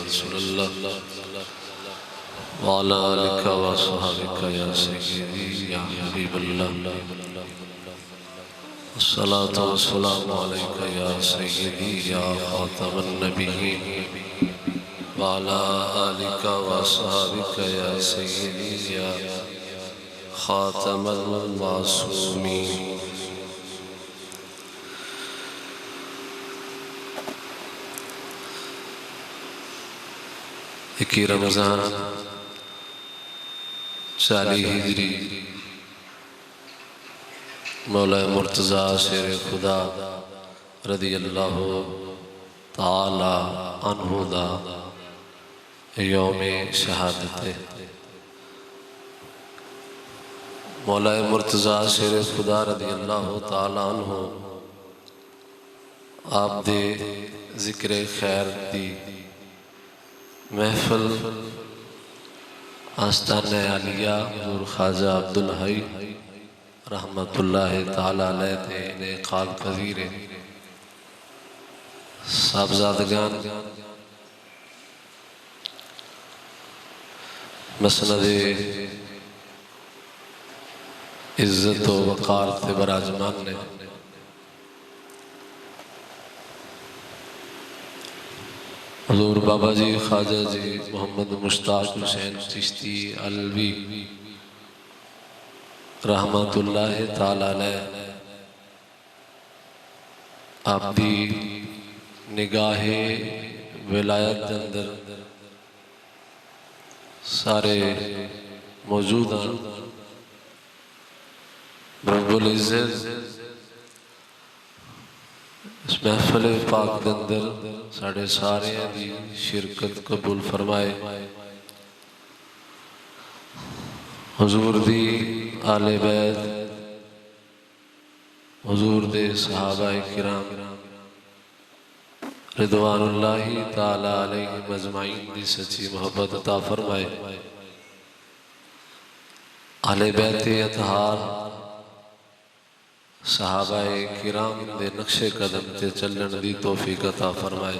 रसूलल्लाह व अला आलिका व अस्हाबिका या सय्यदी या हबीबल्लाह अस्सलातु वस्सलामु अलैका या सय्यदी या खातमन नबिय्यीन व अला आलिका व अस्हाबिका या सय्यदी या खातमल मासूमीन। इक्की रमज़ान 40 हिजरी मौला मुर्तज़ा शेर खुदा रदी अल्लाह ताला अन्हु दा यौमे शहादत है। मौला मुर्तज़ा शेर खुदा रदी अल्लाह ताला अन्हु आप दे ज़िक्र खैर दी महफिल आस्ताने आलिया हुज़ूर ख्वाजा अब्दुल हई रहमतुल्लाहि ताला अलैह ते इनेकाल पज़ीर साहबज़ादगान मसनद इज़्ज़त व वक़ार ते बराजमान ने हुज़ूर बाबा जी ख्वाजा जी मोहम्मद मुश्ताक हुसैन चिश्ती अलवी रहमतुल्लाहि ताला अलैह आप दी निगाहे विलायत के अंदर सारे मौजूद हैं। रब्बुल इज़्ज़त इस महफिल पाक के अंदर साढ़े सारे दी शिरकत कबूल फरमाए। हुजूर दी आले बैत हुजूर दे सहाबा किराम रिदवानुल्लाहि ताला अलैहिम अजमाइन दी सच्ची मोहब्बत अता फरमाए। आले बैत अतहार सहाबा किराम दे नक्शे कदम ते चलन दी तौफीक अता फरमाए।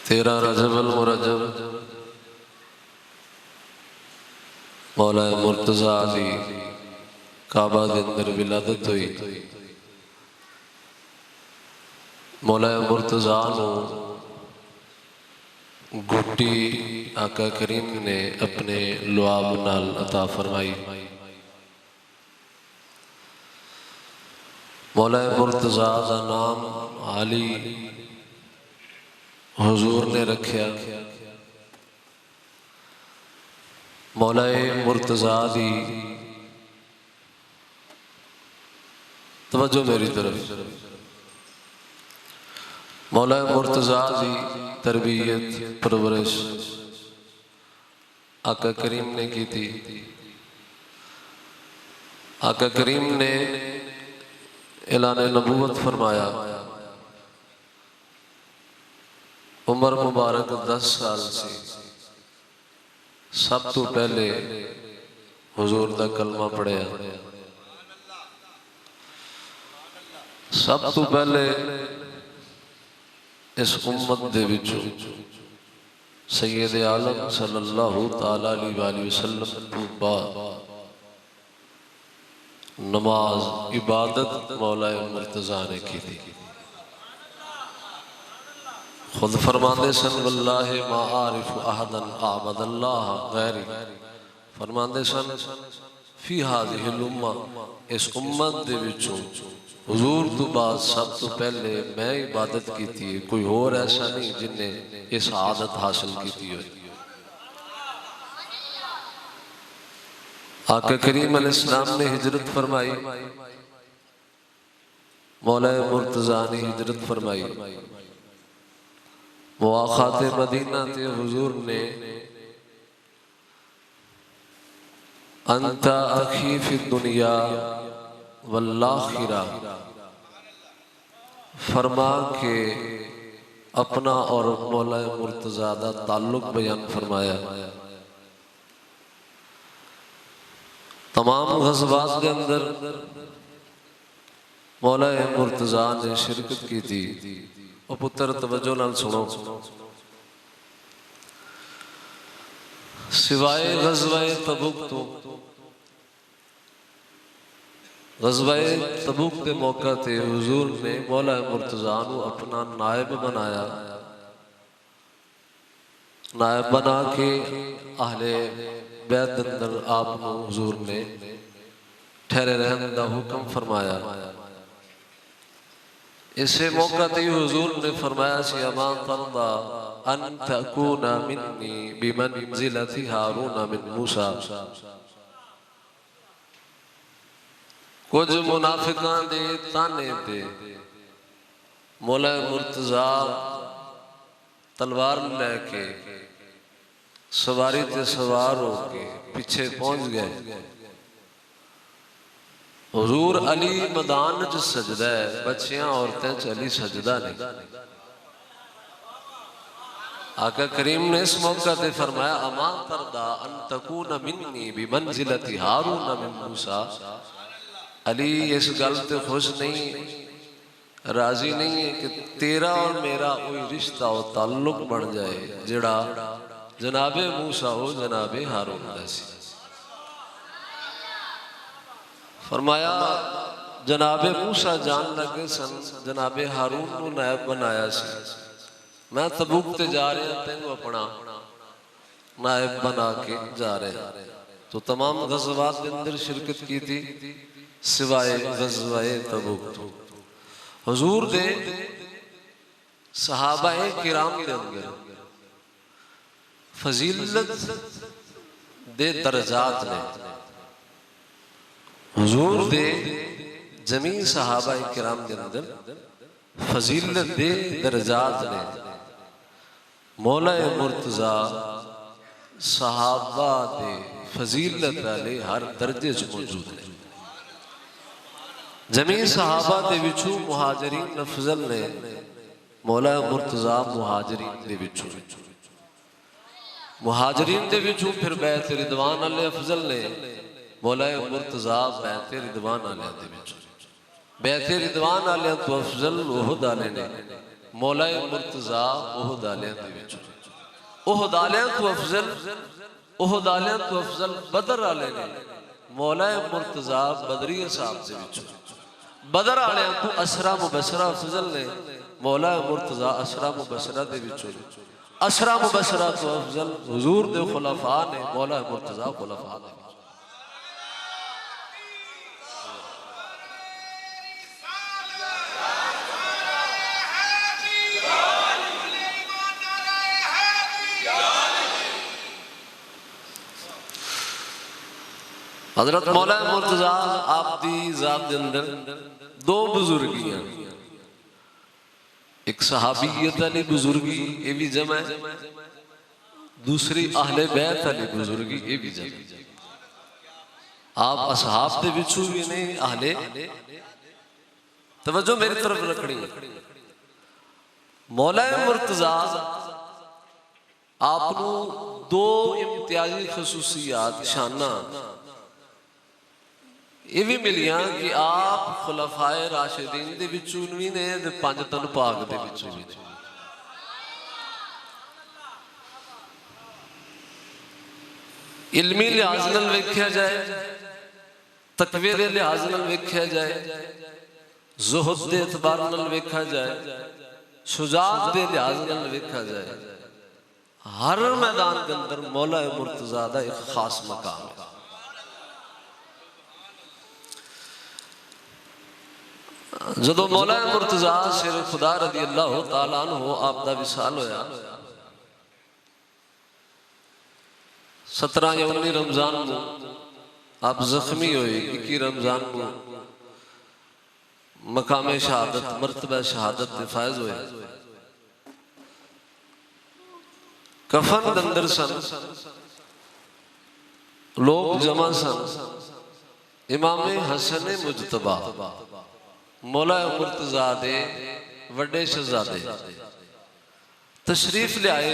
13 रजबुल मुरज्जब मौला मुर्तज़ा दी काबा दे अंदर विलादत हुई। मौला मुर्तज़ा नू गुट्टी आका करीम ने अपने लुआब नाल अता फरमाई। मौला मुर्तज़ा दा नाम अली हुजूर ने रखा। मौला मुर्तज़ा दी तवज्जो मेरी तरफ। मौला मुर्तज़ा दी तरबियत परवरिश आका करीम ने की थी। आका करीम ने ऐलान नबूवत फरमाया। उम्र मुबारक 10 साल से सब तो पहले हुजूर दा कलमा पढ़िया। सब तो पहले इस उम्मत दे विचों सैयद आलम सल्लल्लाहु ताला अलैहि वसल्लम तो बाद नमाज इबादत मौला मुर्तज़ा ने की थी। खुद फरमाते सन वल्लाहि मा आरिफु अहदन आबदल्लाह गैरी। फरमाते सन फी हाज़िहिल उम्मा इस उम्मत दे विचों हुजूर तो बाद सब तो पहले मैं इबादत की थी। कोई और ऐसा नहीं जिन्हें इस आदत हासिल की थी। आका करीम अलैहिस्सलाम ने हिजरत फरमाई। मौला मुर्तज़ा ने हिजरत फरमाई। मुआखात मदीना ते हुजूर ने अंता अखी फी दुनिया वल्लाखिरा फरमा के अपना और मौला मुर्तज़ा दा ताल्लुक बयान फरमाया। तमाम गज़वात के अंदर मौला मुर्तज़ा ने शिरकत की थी। ओ पुत्र तवज्जो नाल सुनो। सिवाय ग़ज़वाए तबूक तो ग़ज़वाए तबूक के मौका ते हुजूर ने मौला मुर्तज़ा नू अपना नायब बनाया। नायब बना के आहले बैत अंदर आप हुजूर ने ठहरे रहने का हुक्म फरमाया। इसे मौका ते हुजूर ने फरमाया सी अमा तरदा अन तकूना मिन्नी बिमंज़िलति हारून मिन मूसा। कुछ मुनाफिकां दे ताने ते मौला मुर्तज़ा तलवार लेके सवारी ते सवार होके पीछे पहुंच गए। हुजूर अली मैदान च सजदा है, बच्चियां औरतें च अली सजदा नहीं। आका करीम ने इस मौका ते फरमाया अमा तरदा अन तकून मिन्नी बिमंज़िलति हारून मिन मूसा। अली इस गल ते खुश नहीं, राजी नहीं है कि तेरा और मेरा कोई रिश्ता और ताल्लुक बन जाए जिहड़ा जनाबे मूसा हो जनाबे हारून दा सी। फरमाया जनाबे मूसा जान लगे सन जनाबे हारून नू नायब बनाया सी। मैं तबूक ते जा रहा तेनू अपना नायब बना के जा रहा। तो तमाम ग़ज़वात के अंदर शिरकत की थी सिवाय ग़ज़वाए तबूक। हुजूर दे सहाबाए किराम दे अंदर फजीलत दे दर्जात ने। हुजूर दे जमी सहाबाए किराम दे अंदर फजीलत दे दर्जात ने। मौला मुर्तज़ा सहाबा दे फजीलत वाले हर दर्जे च मौजूद है। जमी सहाबा दे विचू मुहाजिरीन अफजल ने मौला मुर्तज़ा मुहाजिरीन दे विचू। मुहाजिरीन दे विचू फिर बैत रिदवान अले अफजल ने मौला मुर्तज़ा बैत रिदवान आले दे विचू। बैत रिदवान आले तो अफजल उहद आले ने मौला मुर्तज़ा उहद आले दे विचू। उहद आले तो अफजल बदर आले ने मौला मुर्तज़ा बदरी साहब दे विचू। बदर आले को असरा मुबशरा अफजल ने मौला मुर्तज़ा असरा मुबशरा दे विचू। असरा मुबशरा तो अफजल हुजूर दे खुलफा ने मौला मुर्तज़ा खुलफा दे। हज़रत मौला मुर्तज़ा आप दी ज़ात दे अंदर दो बुजुर्गियां, एक सहाबियत वाली बुजुर्गी ये भी जमा है, दूसरी अहले बैत वाली बुजुर्गी ये भी जमा। आप असहाब दे विचू भी नहीं अहले तवज्जो मेरी तरफ रखनी। मौला मुर्तज़ा आपनू दो इम्तियाजी खसूसियात शाना ये भी मिलियां कि आप खुलफाए राशिदीन दे विचू भी ने ते पंज तन पाक दे विचू भी। इल्मी लिहाज नाल वेख्या जाए, तकवे दे लिहाज नाल वेख्या जाए, ज़ुहद दे एतबार नाल वेख्या जाए, शुजाअत दे लिहाज नाल वेख्या जाए, हर मैदान के अंदर मौला मुर्तज़ा दा एक खास मकाम है। जदों मौला मुर्तज़ा शेर खुदा रज़ी अल्लाह तआला अन्हु आप दा विसाल होया 17 या 19 रमजान को आप जख्मी हुए। 21 रमजान को मकाम शहादत मर्तबा शहादत ते फायज हुए। कफन अंदर सन, लोग जमा सन। इमाम हसन मुजतबा मौला मुर्तज़ा दे वड्डे शहजादे तशरीफ ले आए।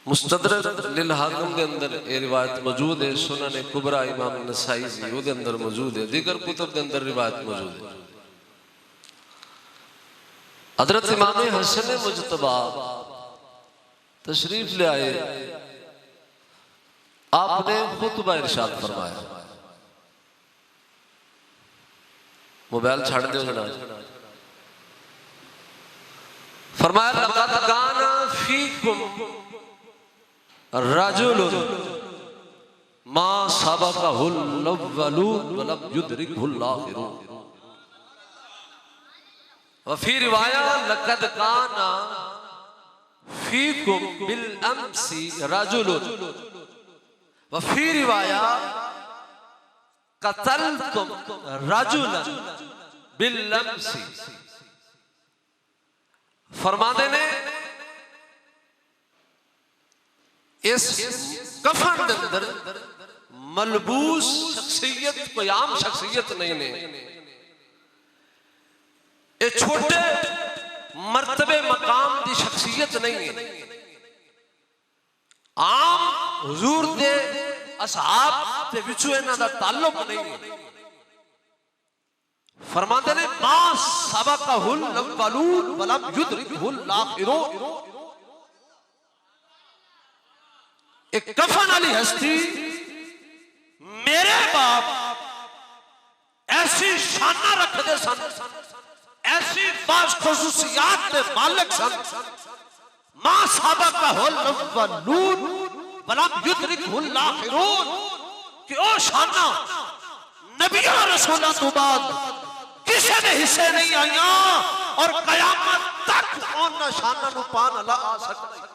मुस्तदरक लिल हाकिम के अंदर ये रिवायत मौजूद है। सुनन कुबरा इमाम नसाई जी उसके अंदर मौजूद है। दीगर कुतुब के अंदर रिवायत मौजूद है। हजरत इमाम हसन मुजतबा तशरीफ ले आए, आपने खुतबा इरशाद फरमाया। मोबाइल छाड़ दो जरा। फरमाया लक़द काना फीकुम रजुलुन मा सबक़हुल अव्वलून व लम युदरिकुल आखिरून। व फी रिवाया लक़द काना फीकुम बिल अम्सी रजुलुन व फी रिवाया क़तलतुम रजुलन बिल अम्सी। फरमाते ने इस कफन के अंदर मलबूस शख्सियत कोई आम शख्सियत नहीं ने, ये छोटे मर्तबे मकाम की शख्सियत नहीं है। आम हुजूर दे असहाब ते विचों इन्हां दा ताल्लुक नहीं है। फरमाते ने मा सबक़हुल अव्वलून व लम युदरिकुल आखिरून। एक कफन वाली हस्ती मेरे बाप ऐसी शाना रखते सन, ऐसी बास खुसूसियात के मालिक सन। मा सबक़हुल अव्वलून व लम युदरिकुल आखिरून कि ओ शाना नबियों और रसूलों तो बाद किसी ने हिस्से नहीं आईया और कयामत तक उन शाना नूं पान ला आ सकता।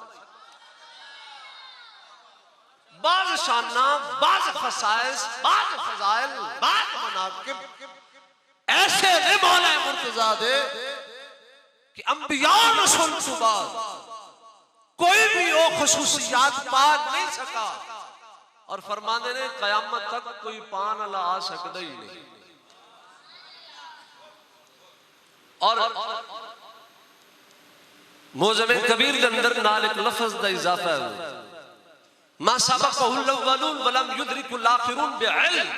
बाज़ शाना, बाज़ खसाइस, बाज़ फज़ाइल, बाज़ मनाकिब ऐसे ने मौला मुर्तज़ा दे कि अंबिया और रसूल के बाद कोई भी वो खुसूसियात पा नहीं सका। और फरमाने ने कयामत तक कोई पान ला आ सकता ही नहीं। और मोज़मे कबीर के अंदर नाल एक लफ्ज़ दा इजाफा है, मा सबक़हुल अव्वलून व लम युदरिकुल आखिरून बिइल्म।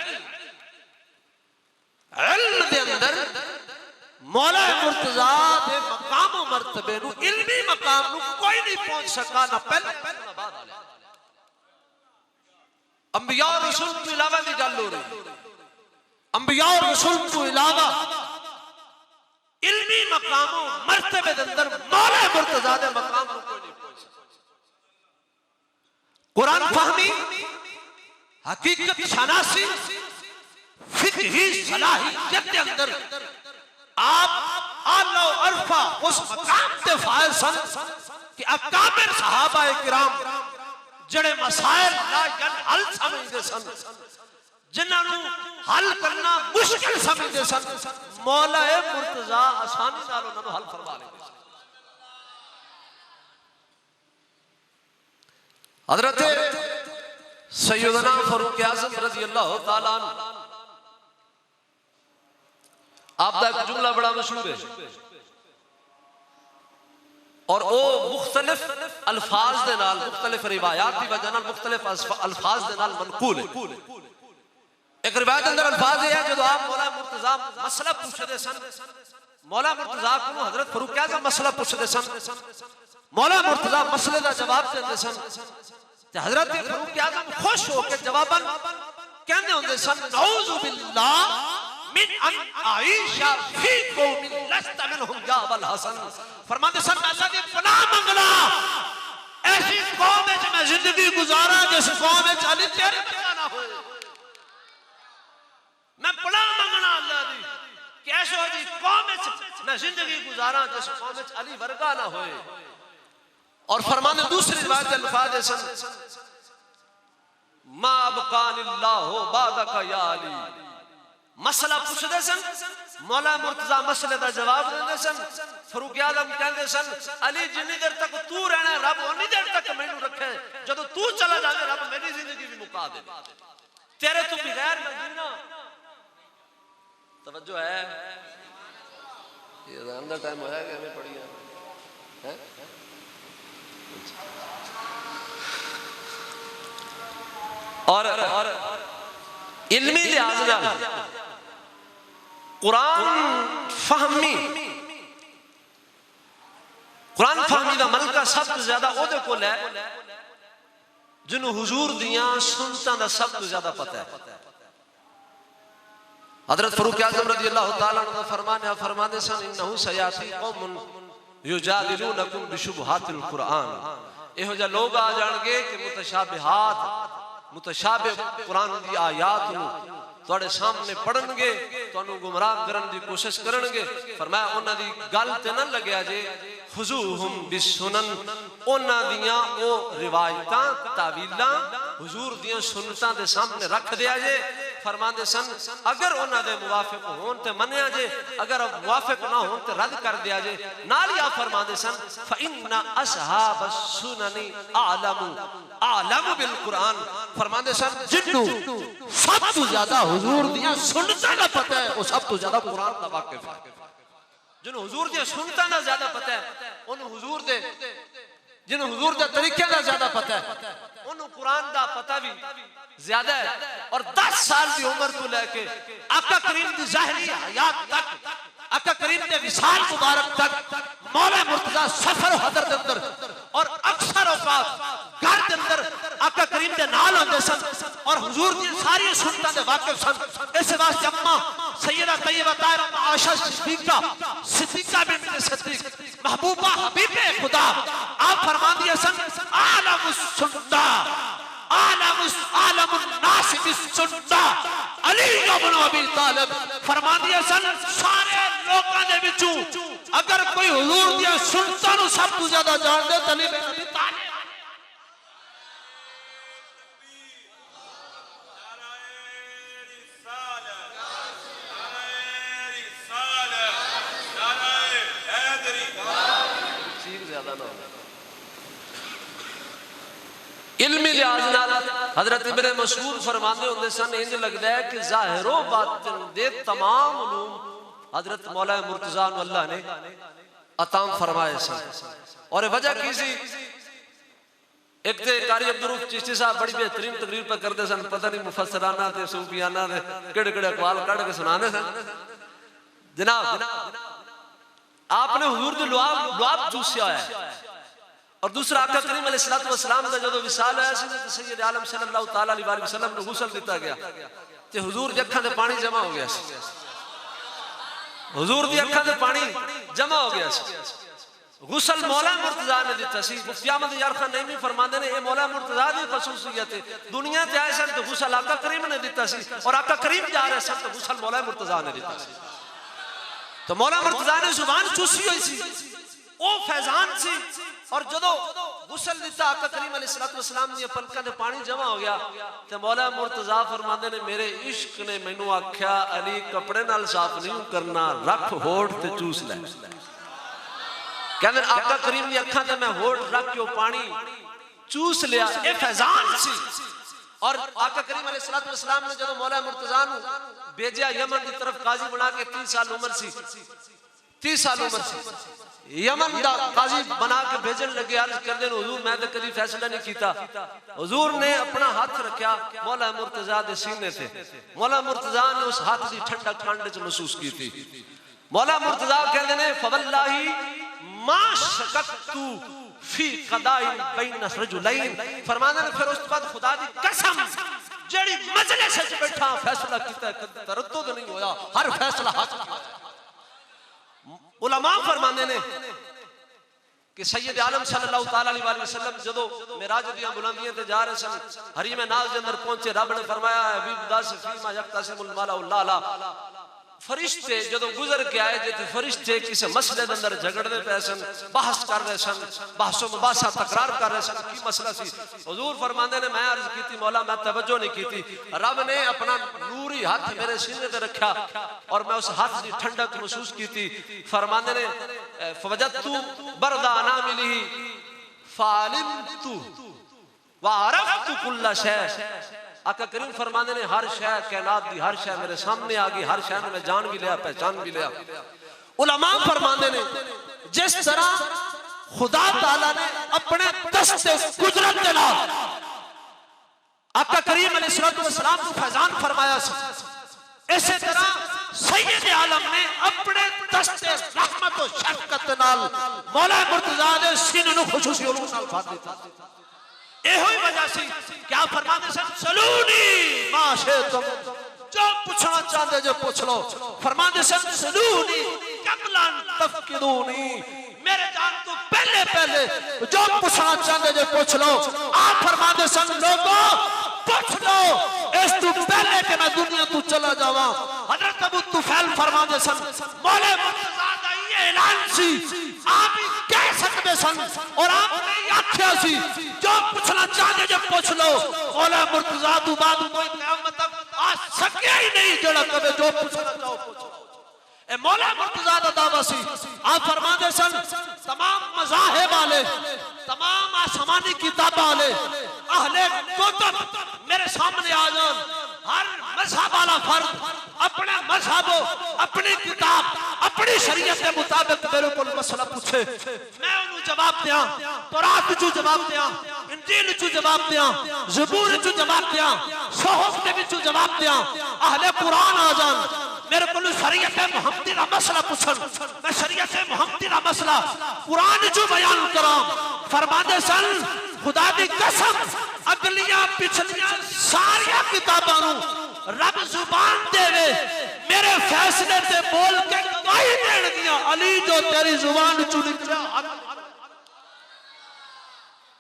इल्म दे अंदर मौला मुर्तज़ा दे मकाम और मर्तबे नूं, इल्मी मकाम नूं कोई नहीं पहुंच सका, ना पहले ना बाद। अंबिया और रसूल के अलावा की गल हो रही, अंबिया और रसूल के अलावा इल्मी मकामों मर्तबे के अंदर मौला मुर्तज़ा दे मकाम को कोई नहीं पहुंच सकता। कुरान फहमी, हकीकत शनासी, फिक़ही सलाहियत के अंदर आप आला अरफा उस मकाम ते फाइल सन कि अकाबिर सहाबाए किराम जड़े मसाइल ला हल समझते सन, जिन्होंने हल करना मुश्किल समझते सन, मौला मुर्तज़ा आसानी नाल उन्होंने हल फरमा लेते सन। हज़रत सैयदना फारूक आज़म रज़ी अल्लाह तआला अन्हु, आपका एक जुमला बड़ा मशहूर है और वो मुख्तलिफ अल्फाज दे नाल, मुख्तलिफ रिवायात की वजह नाल मुख्तलिफ अल्फाज दे नाल मनकूल है। एक रिवायत अंदर अल्फाज है जो आप मौला मुर्तज़ा मसला पूछते सन, मौला मुर्तज़ा को हजरत फारूक आज़म मसला पूछते सन, मौला मुर्तज़ा मसले का जवाब देते सन, ते हजरत फारूक आज़म खुश होकर जवाबन कहते होंगे सन, नऊज़ु बिल्लाह मिन अन आईशा फी कौमिन लस्त मिनहुम या अबल हसन। फरमाते सन अल्लाह की पनाह मंगला ऐसी कौम में मैं जिंदगी गुजारा जिस कौम में अली तेरे वर्गा ना हो। मैं पनाह मंगना अल्लाह दी कि ऐसी कौम में मैं जिंदगी गुजारा जिस कौम में अली वर्गा ना होए। और फरमाने दूसरी रिवायत अल्फाज सन, मा बकानिल्लाहु बादका या अली। मसला पूछते सन, मौला मुर्तज़ा मसले का जवाब देते सन। फारूक आज़म कहते सन, अली जिन्नी देर तक तू रहना रब उन्नी देर तक मैनू रखे, जब तू चला जाए रब मेरी जिंदगी भी मुका दे, तेरे तो बगैर मैं जीना। तवज्जो है, ये अंदर टाइम होया कि हमें पड़ी है? और इल्मी लिहाज कुरान फहमी फरमीदा मलका सब तो ज्यादा ओदे कोल है जिन्हों हुजूर दियां सुन्नतां दा सब तो ज्यादा पता है। हजरत फरूक आज़म रज़ी अल्लाह तआला अन्हु फरमाने फरमाते सन इन्नहु सयाती कौमुन युजादिलूनकुम बिशुबहातिल कुरान, एहो जा लोग आ जाणगे कि मुतशाबिहात मुतशाबिह कुरान दी आयात नूं तुहाडे सामने पढ़नगे, तुहानूं गुमराह करन दी कोशिश करनगे। फरमाया उन्हां दी गल ते ना लग्या जे हुजूहुम बिसुनन, उन्हां दियां ओ रिवायतां तावीलां हुजूर दियां सुन्नतां दे सामने रख दिया जे। फरमाते सन अगर उन्हां दे मुवाफिक होन ते मन्निया जे, अगर मुवाफिक ना होन ते रद्द कर दिया जे। नाल ही फरमाते सन फइन्ना असहाबस सुननी आलमु बिल कुरान, फरमाते सन जिन्नू सब तो ज्यादा हुजूर दियां सुन्नतां दा पता है वो सब तो ज्यादा कुरान दा वाकिफ है। जिन्हों हुजूर दियां सुन्नतां दा ज्यादा पता है उन्होंने हुजूर दे जिन्हों हुजूर दे तरीके दा ज्यादा पता है उन्होंने कुरान दा पता भी ज्यादा है। और 10 साल की उम्र तो लेके आका करीम की ज़ाहिरी हयात तक, आका करीम के विसाल मुबारक तक मौला मुर्तजा सफर हदर के अंदर और अक्सर औकात घर के अंदर आका करीम के नाल आते सन और हुजूर दी सारी सुन्नतां दे वाकिफ सन। इस वास्ते अम्मा सैयदा तैयबा ताहिरा आयशा सिद्दीका बिन्त सिद्दीक महबूबा हबीबे खुदा आप फरमाती सन आलमुस सुन्ना आलमुन नास बिस सुन्ना अली इब्न अबी तालिब फरमाती सन सारे लोकां दे विचों अगर कोई हुजूर दी सुन्नतां नूं सब तो ज्यादा जानदे ते अली इब्न अबी तालिब। इल्मी लिहाज नाल हजरत इब्न मसूद फरमाते होंदे सन इंज लगदा है कि ज़ाहिरो बातिन दे तमाम उलूम हजरत मौला मुर्तजा नूं अल्लाह ने अता फरमाए सन। और वजह की सी, एक ते कारी अब्दुल रऊफ चिश्ती साहब बड़ी बेहतरीन तकरीर पर करते सन, पता नहीं मुफस्सराना ते सूफियाना दे केड़े-केड़े अक़वाल कढ के सुनाने सन। जनाब आपने हुजूर दे लुआब चूसिया है। और दूसरा आका करीम अलैहिस्सलातु वस्सलाम दा जदों विसाल होया सी ते सैयद आलम सल्लल्लाहु तआला अलैहि वसल्लम नूं गुस्ल दिता गया ते हुजूर दी अखां ते पानी जमा हो गया सी, हुजूर दी अखां ते पानी जमा हो गया सी। गुस्ल मौला मुर्तजा ने दिता सी। मुफ्ती अहमद यार खान नईमी फरमांदे ने ये मौला मुर्तजा दी खसूसियत है। दुनिया ते आए सन तो गुस्ल आका करीम ने दिता सी और आका करीम जा रहे सन तो गुस्ल मौला मुर्तजा ने दिता सी। तो मौला मुर्तजा ने जुबान चूसी हुई सी, ओ फैजान सी। और जदों गुस्ल दिता आका करीम अलैहिस्सलातु वस्सलाम दी पलकां ते पानी जमा हो गया ते मौला मुर्तजा फरमांदे ने मेरे इश्क ने मैनू आख्या अली कपड़े नाल साफ नहीं करना, रख होठ ते चूस ले। कहंदे आका करीम दी अखां ते मैं होठ रख के पानी चूस लिया, ए फैजान सी। और आका करीम अलैहिस्सलातु वस्सलाम ने जदों मौला मुर्तजा नूं भेजा यमन की तरफ काजी बना के 30 साल उम्र सी, 30 साल उम्र सी, यमन दा काजी बना के भेजन लगे। अर्ज कर दे हुजूर मैं तो कभी फैसला नहीं किया। हुजूर ने अपना हाथ रखा मौला मुर्तजा दे सीने से, मौला मुर्तजा ने उस हाथ की ठंडक ठंड च महसूस की थी। मौला मुर्तजा कहते ने फवल्लाही मा शकतु फी क़दाइन बैन रजुलैन, फरमाने ने फिर उस बाद खुदा दी कसम जेड़ी मजलिस च बैठा फैसला कीता तरद्दुद नहीं होया, हर फैसला हक किया। उलमा फरमाने ने कि सैयद आलम सल्लल्लाहु तआला अलैहि वसल्लम जदों मेराज दियां बुलंदियां ते जा रहे सन, हरीम नाज़ दे अंदर पहुंचे, रब ने फरमाया हबीब दास फीमा यक्तसिमुल माला उल्लाला। फरिश्ते जदों गुजर के आए जे फरिश्ते किसी मसले के अंदर झगड़ने पे सन, बहस कर रहे सन, बहसो मुबासा तकरार कर रहे सन, की मसला सी। हुजूर फरमांदे ने मैं अर्ज की मौला मैं तवज्जो नहीं की। रब ने अपना नूरी हाथ मेरे सीने ते रखा और मैं उस हाथ की ठंडक महसूस की थी। फरमांदे ने फवजतु बरदा अनामिली फालिमतु व अरफतु कुल्ल शै। आका करीम फरमाने ने हर शय कायनात दी हर शय मेरे सामने आ गई, हर शय में जान भी लिया, पहचान भी लिया। उलमा फरमाने ने जिस तरह खुदा ताला ने अपने दस्ते कुदरत के नाल आका करीम अलैहिस्सलातु वस्सलाम को फैजान फरमाया, इसी तरह सैयद आलम ने अपने दस्ते रहमत और शफकत नाल मौला मुर्तजा दे सीने नु खुशूसी उलूम नाल भर दिता। एहो ही वजह सी क्या फरमाते सन सलूनी माशे तुम जो पूछना चाहते जो पूछ लो। फरमाते सन सलूनी कबलन तफकिदूनी मेरे जान तो पहले पहले जो पूछना चाहते जो पूछ लो। आप फरमाते सन लोगों पूछ लो इस तू पहले के मैं दुनिया तू चला जावा। हजरत अबू तुफैल फरमाते सन मौला मुर्तजा दा ये ऐलान सी आप ही कह सकते सन और आपने आख्या सी जो पूछना चाहते जो पूछ लो। मौला मुर्तजा तू बाद कोई क़यामत तक आ सके ही नहीं जड़ा कबे जो पूछना चाहो पूछो। ए मौला मुर्तजा दा दावा सी आप फरमाते सन तमाम मज़ाहिब वाले तमाम आसमानी किताब वाले अहले कुतुब मेरे सामने आ जान। हर मजहब वाला फर्द अपने मजहब अपनी किताब अपनी शरीयत के मुताबिक मेरे को मसला पूछे मैं उन्हें जवाब दिया। तौरात चू जवाब दिया, इंजील चू जवाब दिया, ज़बूर चू जवाब दिया, सुहूफ के चू जवाब दिया। अहले कुरान आ जान मेरे को शरीयत मुहम्मदी का मसला पूछन मैं शरीयत मुहम्मदी का मसला कुरान चू बयान करा। फरमाते सन खुदा दी कसम अगलियां पिछलियां सारिया किताबां नू रब जुबान देवे मेरे फैसले ते बोल के गवाही देण दिया। अली जो तेरी जुबान चू निकला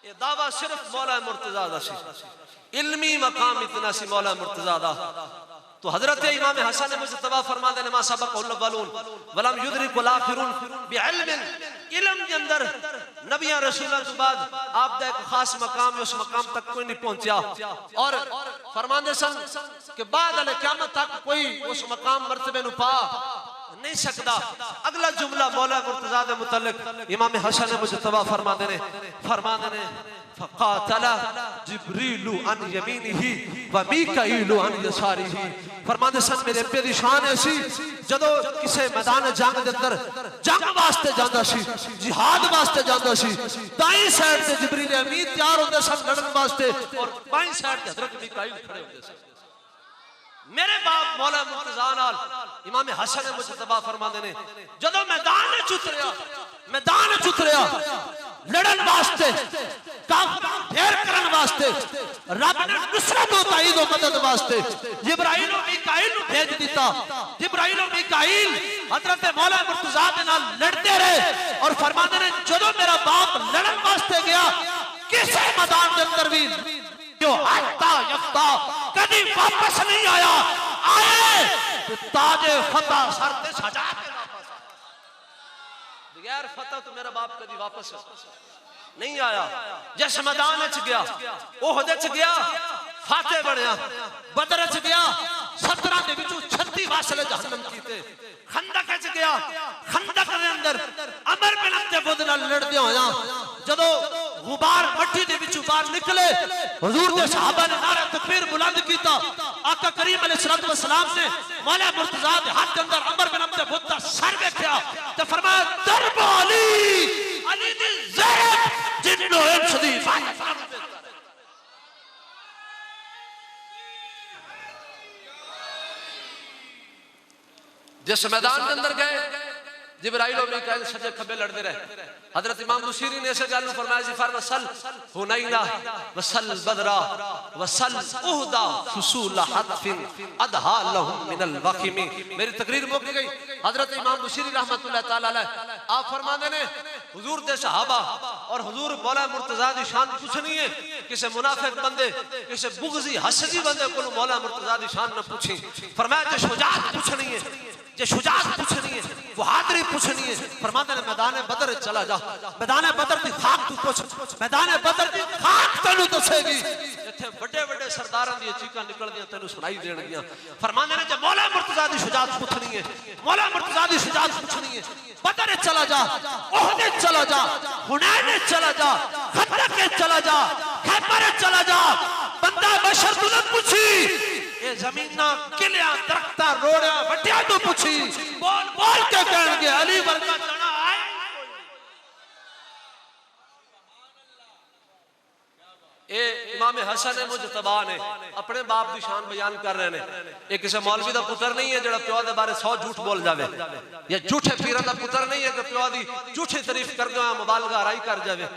ये दावा सिर्फ मौला मुर्तजा दा सी। इल्मी मकाम इतना सी मौला मुर्तजा दा। तो हजरत इमाम हसन मुज्तबा फरमाते ने मा सबक़ुल अव्वलून वलम युदरिकुल आखिरून बिइल्मिन इल्म के अंदर नबियां रसूलों के बाद आप दा एक खास मकाम है उस मकाम तक कोई नहीं पहुंचा और फरमाते सन कि बाद अल क़यामत तक कोई उस मकाम मर्तबे नु पा नहीं सकता। अगला जुमला मौला मुर्तजा दे मुतल्लिक इमाम हसन मुज्तबा फरमाते ने फ़क़ातला जिब्रीलु अन यमीनिही व मीकाईलु अन यसारिही। फरमाते सन मेरे पे दी शान ऐसी जदों किसे मैदान जंग दे अंदर जंग वास्ते जांदा सी जिहाद वास्ते जांदा सी दाई साइड ते जिब्रील अमीन तैयार होंदे सन लड़न वास्ते और बाई साइड ते हजरत मीकाईल खड़े होंदे सन। मेरे बाप मौला मुर्तजा नाल इमाम हसन मुज्तबा फरमाते ने जदों मैदान चुतरिया लड़न वास्ते काफिरां ढेर करन वास्ते रब ने नुसरत और ताईद और मदद वास्ते जिब्राइल और मीकाईल नु भेज दिता। जिब्राइल और मीकाईल हजरत मौला मुर्तजा दे नाल लड़ते रहे और फरमाते ने जदों मेरा बाप लड़न वास्ते गया किसी मैदान के अंदर भी जो आता यफ्ता कभी वापस नहीं आया। आए तो ताजे फतह सर पे सजा के वापस आया। बगैर फतह तो मेरा बाप कभी वापस नहीं आया। जिस मैदान च गया ओहदे च गया फाते बनया, बदर च गया 17 दे विचों 36 वासले जहन्नम कीते। खंदक च गया खंदक दे अंदर अमर बिन अब्दुल नाल लड़दे होया जदों गुबार मट्टी दे विचों बाहर निकले हुजूर दे सहाबा ने नारा तकबीर बुलंद कीता। आका करीम अलैहिस्सलातु वस्सलाम ने मौला मुर्तजा दे हाथ के अंदर अमर बिन अब्दुल दा सर देखया ते फरमाया दरब अली अली दी ज़ैब जिन्नो इंस दी जिस मैदान के अंदर गए जिब्राइल और मीकाईल सजे खबे लड़ते रहे। हजरत इमाम बुसीरी ने ऐसे गल फरमाया सी फरमाया सल हुनैना वसल बदरा वसल उहदा फुसूल हतफिन अदहा लहुम मिनल वखिमी। मेरी तकरीर मुक गई। हजरत इमाम बुसीरी रहमतुल्लाह तआला अलैह आप फरमाते ने हुजूर दे सहाबा और हुजूर मौला मुर्तजा दी शान पूछनी है किसी मुनाफिक बंदे किसी बुग़्ज़ी हसदी बंदे को मौला मुर्तजा दी शान न पूछी। फरमाया जे शुजाअत पूछनी है जे शुजाअत पूछनी है बहादुरी पूछनी है फरमाते ने मैदान बदर चला जा। मैदान बदर दी खाक तू पूछ मैदान बदर दी खाक तैनू दसेगी। इत्थे बड़े बड़े सरदारां दी चीकां निकलदियां तैनू सुनाई देणगियां। फरमाते ने जे मौला मुर्तजा दी शुजाअत पूछनी है मौला मुर्तजा दी शुजाअत पूछनी है बदर चला जा ओहद चला जा हुनैन चला जा खंदक चला जा खैबर चला जा। बंदा बशर तू न पूछी ये जमीना किलियां दरख्तां रोड़ियां वड्डियां तो पूछी बोल बोल के कहणगे अली वर्गा जना आए। ए इमाम हसन मुजतबा ने अपने बाप की शान बयान कर रहे हैं। ये किसी मौलवी का पुत्र नहीं है जो प्यो के बारे 100 झूठ बोल जाए, या झूठे पीर का पुत्र नहीं है कि प्यो की झूठी तारीफ कर गया मुबालगा राई कर जाए।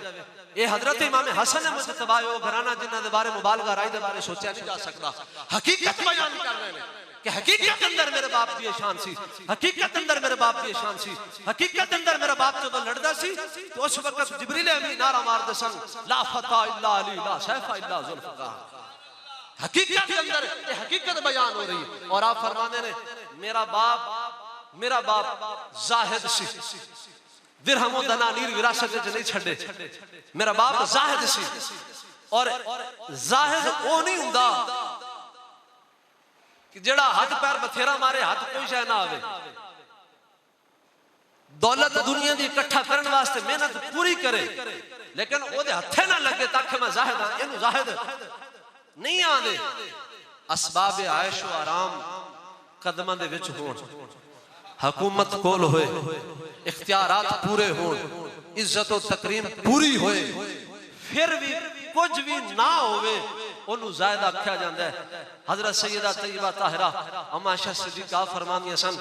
ये हजरत इमाम हसन मुजतबा वो घराना जिन्होंने बारे मुबालगा राई के बारे सोचा नहीं जा सकता। हकीकत बयान कर रहे हैं कि हकीकत अंदर मेरे बाप की शान सी, हकीकत अंदर मेरे बाप की शान सी, हकीकत अंदर मेरा बाप जो लड़दा सी तो उस वक्त जिब्रील अमीन नारा मारदे सन ला फता इल्ला अली ला सैफ इल्ला जुल्फकार। हकीकत के अंदर ये हकीकत बयान हो रही है। और आप फरमाने ने मेरा बाप जाहिद सी, दिरहम दनानीर विरासत च नहीं छड़े, मेरा बाप जाहिद सी। और जाहिद वो नहीं हुंदा कि जेड़ा हाथ पैर बथेरा मारे हाथ कोई शय ना आवे। दौलत दुनिया दी इकट्ठा करने वास्ते मेहनत पूरी करे लेकिन ओदे हथे ना लगे ताकि मैं जाहिद हां, इनु जाहिद नहीं आंदे। असबाब आयशो आराम कदमां दे विच होण, हुकूमत कोल होए, इख्तियारात पूरे होण, इज्जत और तकरीम पूरी होए, फिर भी कुछ भी ना होवे ओनू जायद आख्या जांदा है। हजरत सैयदा तैयबा ताहिरा अम्मा आयशा सिद्दीका फरमांदियां सन,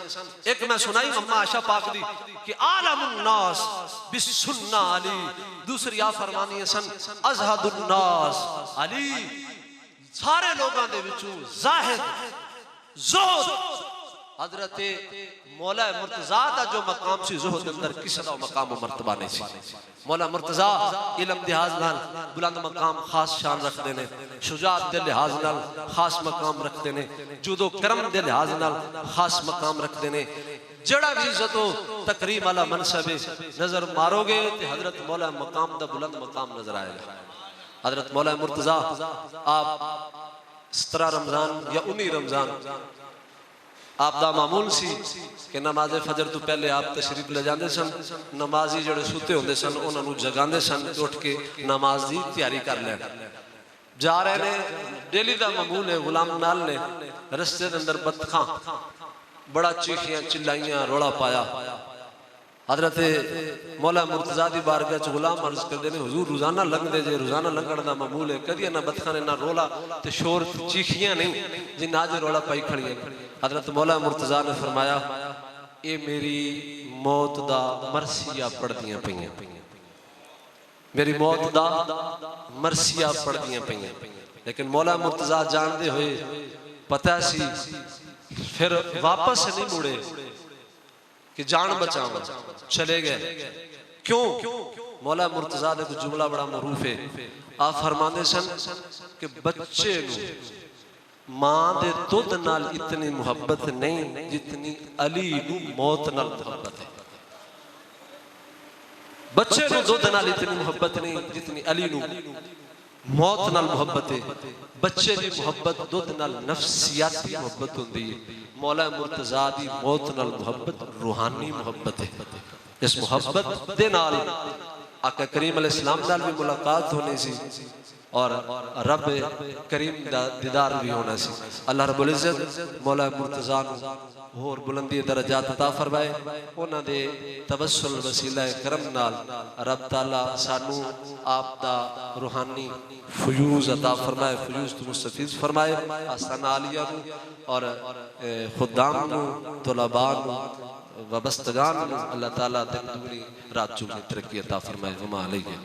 एक मैं सुनाई अम्मा आयशा पाक दी कि आलमुन नास बिसुन्ना अली, दूसरी आ फरमांदियां सन अजहदुन नास अली, सारे लोगों दे विचों जाहिद ज़ुहद हजरत मौला मुर्तजा दा जो मकाम सी ज़ुहद अंदर किसी दा मकाम मर्तबा नहीं सी। मौला मुर्तजा इल्म दे लिहाज नाल बुलंद मकाम खास शान रखते ने, शुजात दे लिहाज नाल खास मकाम रखते ने, जुदो करम दे लिहाज नाल खास मकाम रखते ने। जड़ा भी इज्जतो तकरीम वाला मनसब नजर मारोगे तो हजरत मौला मकाम दा बुलंद मकाम नजर आएगा। हजरत मौला मुर्तजा आप 17 रमजान या 19 रमजान आप दा मामूल सी कि नमाज फजर तो पहले आप तशरीफ ले जाते सन, नमाजी जोड़े सुते होंदे सन उन्होंने जगाते सन, उठ के नमाज की तैयारी कर लें जा रहे ने। डेली का मामूल है। गुलाम नाल ने रस्ते के अंदर बतखा बड़ा चीखियां चिल्लाइयां रोला पाया। हजरत मौला मुर्तजा की बारगाह च गुलाम अर्ज करते हैं हुजूर रोजाना लंघते जे, रोजाना लंघण का मामूल है, कदी ना बतखा ने ना रोला तो शोर चीखियां नहीं जिन्ना अज रोला पाई खड़ियां। हजरत मौला मुर्तजा ने फरमाया ये मेरी मौत दा मरसिया पढ़दियां पईयां, मेरी मौत दा मरसिया पढ़दियां पईयां। लेकिन मौला मुर्तजा जानते हुए पता सी फिर वापस नहीं मुड़े कि जान बचाओ, चले गए। क्यों? मौला मुर्तजा का कुछ जुमला बड़ा मरूफ है। आप फरमाते सन कि बच्चे मां दे दुध नाल इतनी मुहब्बत नहीं जितनी अली नू मौत नाल मुहब्बत है। बच्चे नू दुध नाल इतनी मुहब्बत नहीं जितनी अली नू मौत नाल मुहब्बत है। बच्चे की मुहब्बत दुध नाल नफसियाती मुहब्बत होंदी है। मौला मुर्तजा दी मौत नाल मुहब्बत रूहानी मुहब्बत है। इस मुहब्बत दे नाल आका करीम अलैहिस्सलाम नाल भी मुलाकात होनी सी और रब करीम दा दीदार भी होना सी। अल्लाह रब्बुल इज्जत मौला मुर्तजा नू होर बुलंदी दरजात अता फरमाए। उन्हां दे तवस्सुल वसीला करम नाल रब ताला सानू आप दा रूहानी फयूज अता फरमाए, फयूज तो मुस्तफीज फरमाए। आस्ताना आलिया नू और खुदाम नू तुलबा नू वबस्तगान नू अल्लाह ताला दिन दुगनी रात चौगुनी तरक्की अता फरमाए। वमा अलैहि